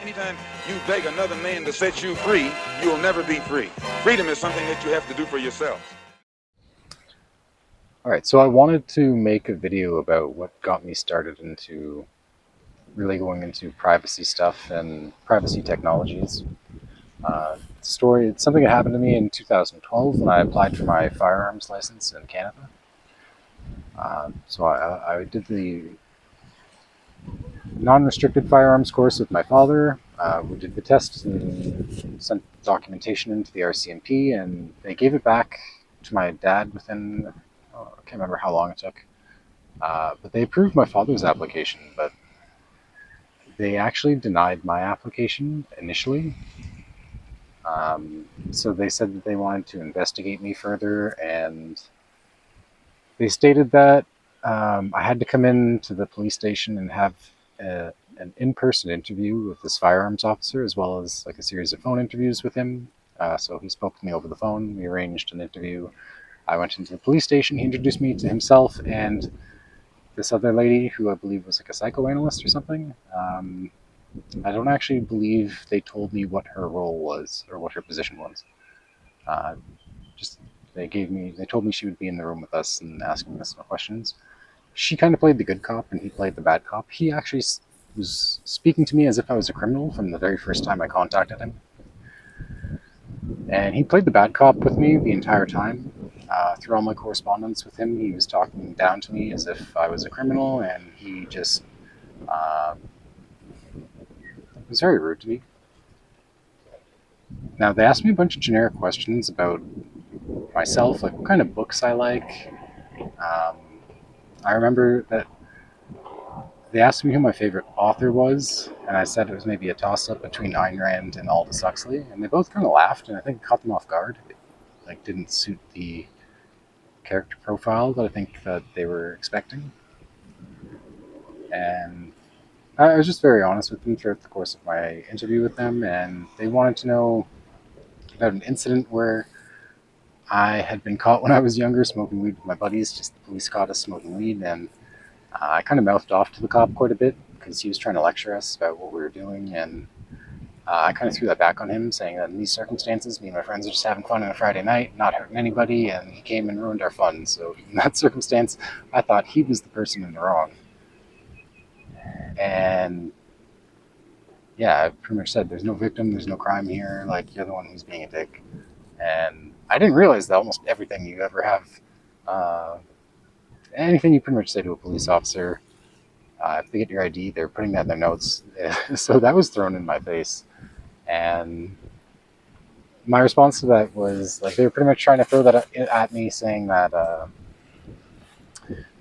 Anytime you beg another man to set you free, you'll never be free. Freedom is something that you have to do for yourself. Alright, so I wanted to make a video about what got me started into really going into privacy stuff and privacy technologies. It's something that happened to me in 2012 when I applied for my firearms license in Canada. So I did the non-restricted firearms course with my father. We did the test and sent documentation into the RCMP, and they gave it back to my dad within, I can't remember how long it took. But they approved my father's application, but they actually denied my application initially. So they said that they wanted to investigate me further, and they stated that I had to come in to the police station and have an in-person interview with this firearms officer, as well as like a series of phone interviews with him. So he spoke to me over the phone. We arranged an interview. I went into the police station. He introduced me to himself and this other lady who I believe was like a psychoanalyst or something. I don't actually believe they told me what her role was or what her position was. Just they told me she would be in the room with us and asking us some questions. She kind of played the good cop and he played the bad cop. He actually was speaking to me as if I was a criminal from the very first time I contacted him. And he played the bad cop with me the entire time. Through all my correspondence with him, he was talking down to me as if I was a criminal, and he just was very rude to me. Now, they asked me a bunch of generic questions about myself, like what kind of books I like. I remember that they asked me who my favorite author was, and I said it was maybe a toss-up between Ayn Rand and Aldous Huxley, and they both kind of laughed, and I think it caught them off guard. It didn't suit the character profile that I think that they were expecting. And I was just very honest with them throughout the course of my interview with them, and they wanted to know about an incident where I had been caught when I was younger smoking weed with my buddies. Just the police caught us smoking weed, and I kind of mouthed off to the cop quite a bit because he was trying to lecture us about what we were doing, and I kind of threw that back on him, saying that in these circumstances, me and my friends are just having fun on a Friday night, not hurting anybody, and he came and ruined our fun. So in that circumstance, I thought he was the person in the wrong. And yeah, I pretty much said, there's no victim, there's no crime here, like, you're the one who's being a dick. And I didn't realize that almost everything you ever have, anything you pretty much say to a police officer, if they get your ID, they're putting that in their notes. So that was thrown in my face. And my response to that was, like, they were pretty much trying to throw that at me, saying that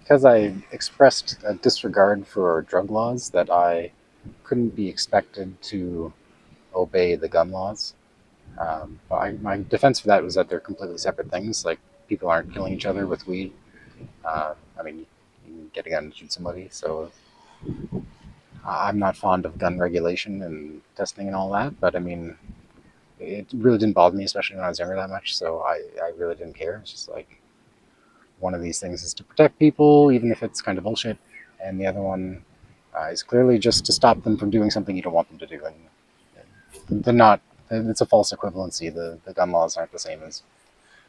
because I expressed a disregard for drug laws, that I couldn't be expected to obey the gun laws. My defense for that was that they're completely separate things. Like, people aren't killing each other with weed. I mean, you can get a gun and shoot somebody, so I'm not fond of gun regulation and testing and all that, but I mean, it really didn't bother me, especially when I was younger, that much, so I really didn't care. It's just like, one of these things is to protect people, even if it's kind of bullshit, and the other one is clearly just to stop them from doing something you don't want them to do. And they're not, it's a false equivalency. The gun laws aren't the same as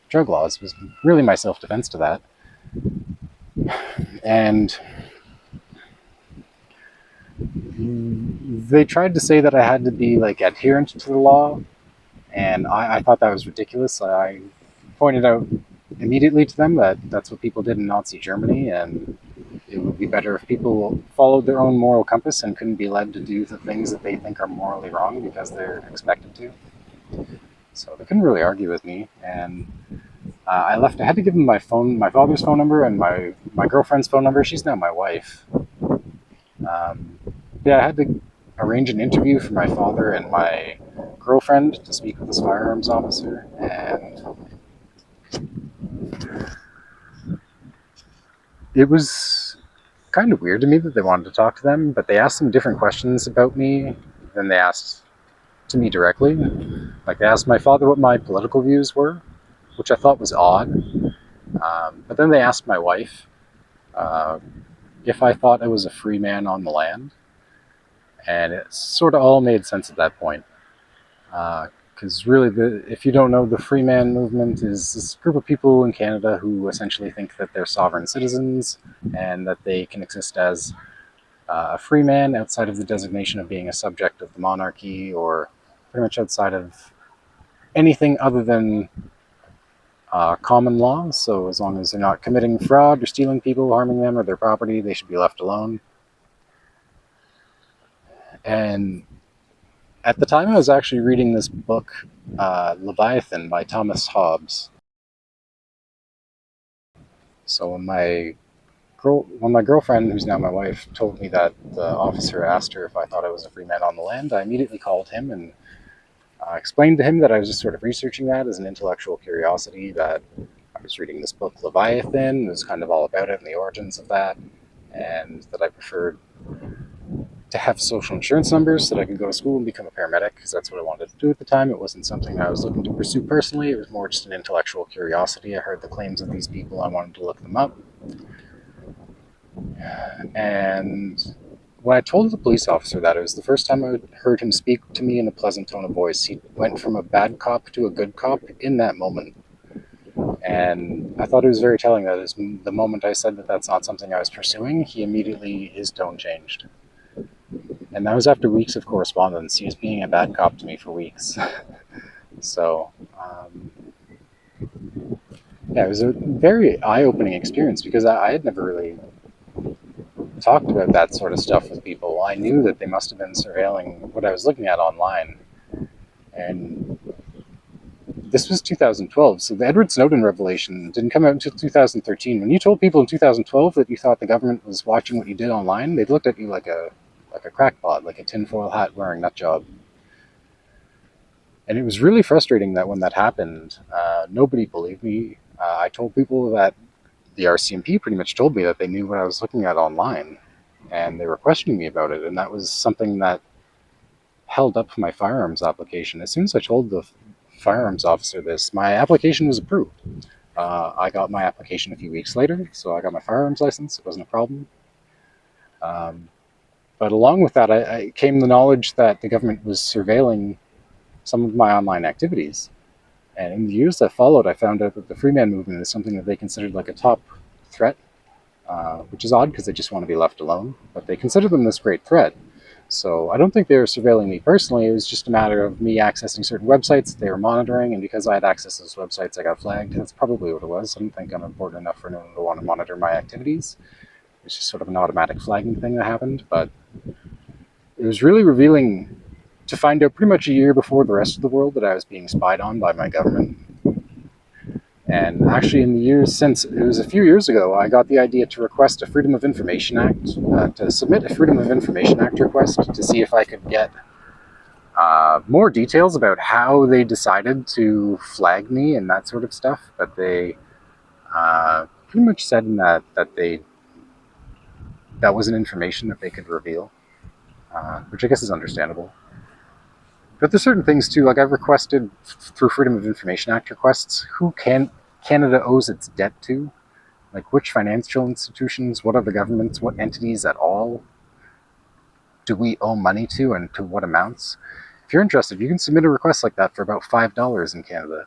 drug laws. It was really my self-defense to that. And they tried to say that I had to be like adherent to the law, and I thought that was ridiculous. I pointed out immediately to them that that's what people did in Nazi Germany, and it would be better if people followed their own moral compass and couldn't be led to do the things that they think are morally wrong because they're expected to. So they couldn't really argue with me, and I left. I had to give them my father's phone number, and my girlfriend's phone number. She's now my wife. Yeah, I had to arrange an interview for my father and my girlfriend to speak with this firearms officer, and it was kind of weird to me that they wanted to talk to them, but they asked some different questions about me than they asked to me directly. Like, they asked my father what my political views were, which I thought was odd. But then they asked my wife if I thought I was a free man on the land. And it sort of all made sense at that point. Because really, if you don't know, the free man movement is this group of people in Canada who essentially think that they're sovereign citizens and that they can exist as a free man outside of the designation of being a subject of the monarchy, or pretty much outside of anything other than common law. So as long as they're not committing fraud or stealing people, harming them or their property, they should be left alone. And at the time, I was actually reading this book, Leviathan by Thomas Hobbes. So when my girlfriend, who's now my wife, told me that the officer asked her if I thought I was a free man on the land, I immediately called him and explained to him that I was just sort of researching that as an intellectual curiosity, that I was reading this book, Leviathan, it was kind of all about it and the origins of that, and that I preferred to have social insurance numbers so that I could go to school and become a paramedic, because that's what I wanted to do at the time. It wasn't something I was looking to pursue personally. It was more just an intellectual curiosity. I heard the claims of these people. I wanted to look them up. And when I told the police officer that, it was the first time I heard him speak to me in a pleasant tone of voice. He went from a bad cop to a good cop in that moment. And I thought it was very telling that the moment I said that that's not something I was pursuing, his tone changed. And that was after weeks of correspondence. He was being a bad cop to me for weeks. So, yeah, it was a very eye-opening experience, because I had never really talked about that sort of stuff with people. I knew that they must have been surveilling what I was looking at online. And this was 2012, so the Edward Snowden revelation didn't come out until 2013. When you told people in 2012 that you thought the government was watching what you did online, they looked at you like a crackpot, like a tinfoil hat wearing nut job. And it was really frustrating that when that happened, nobody believed me. I told people that the RCMP pretty much told me that they knew what I was looking at online, and they were questioning me about it, and that was something that held up my firearms application. As soon as I told the firearms officer this, my application was approved. I got my application a few weeks later, so I got my firearms license. It wasn't a problem. But along with that, I came the knowledge that the government was surveilling some of my online activities. And in the years that followed, I found out that the free man movement is something that they considered like a top threat, which is odd because they just want to be left alone. But they consider them this great threat. So I don't think they were surveilling me personally. It was just a matter of me accessing certain websites that they were monitoring, and because I had access to those websites, I got flagged. That's probably what it was. I don't think I'm important enough for anyone to want to monitor my activities. It's just sort of an automatic flagging thing that happened, but it was really revealing to find out pretty much a year before the rest of the world that I was being spied on by my government. And actually, in the years since, it was a few years ago, I got the idea to request a Freedom of Information Act, to submit a Freedom of Information Act request to see if I could get more details about how they decided to flag me and that sort of stuff. But they pretty much said in that wasn't information that they could reveal, which I guess is understandable. But there's certain things too, like I've requested through Freedom of Information Act requests, who Canada owes its debt to, like which financial institutions, what other governments, what entities at all do we owe money to, and to what amounts. If you're interested, you can submit a request like that for about $5 in Canada.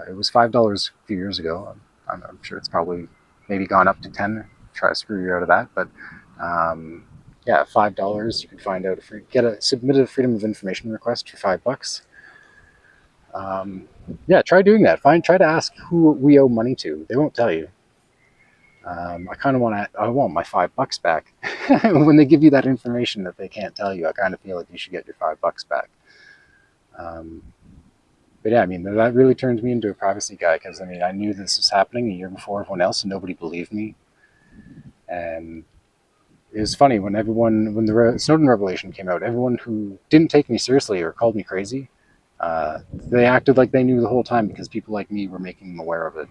It was $5 a few years ago. I'm sure it's probably maybe gone up to 10. Try to screw you out of that, but yeah, $5. You could find out submit a Freedom of Information request for $5. Yeah, try doing that. Try to ask who we owe money to. They won't tell you. I want my $5 back. When they give you that information that they can't tell you, I kind of feel like you should get your $5 back. But yeah, I mean, that really turned me into a privacy guy, because I mean, I knew this was happening a year before everyone else, and nobody believed me. And it was funny when the Snowden revelation came out, everyone who didn't take me seriously or called me crazy, they acted like they knew the whole time, because people like me were making them aware of it,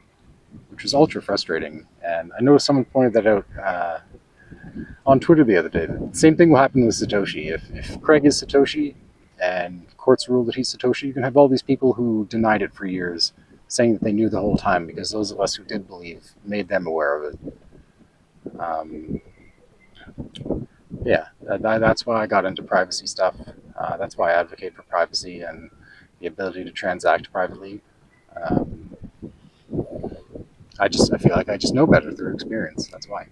which was ultra frustrating. And I noticed someone pointed that out on Twitter the other day. The same thing will happen with Satoshi. If Craig is Satoshi and courts rule that he's Satoshi, you can have all these people who denied it for years saying that they knew the whole time, because those of us who did believe made them aware of it. Yeah, That's why I got into privacy stuff. That's why I advocate for privacy and the ability to transact privately. Um, I feel like I just know better through experience. That's why.